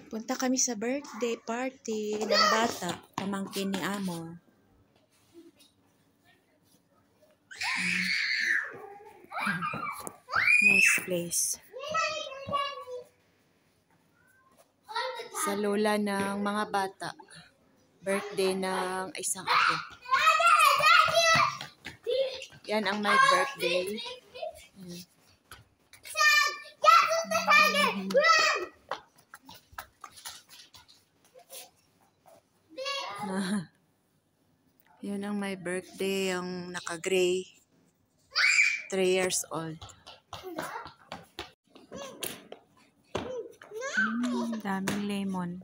Punta kami sa birthday party ng bata, pamangkin ni Amor. Nice place. Sa lola ng mga bata. Birthday ng isang apo. Yan ang my birthday. Yun ang my birthday, yung naka-gray. 3 years old. Daming lemon.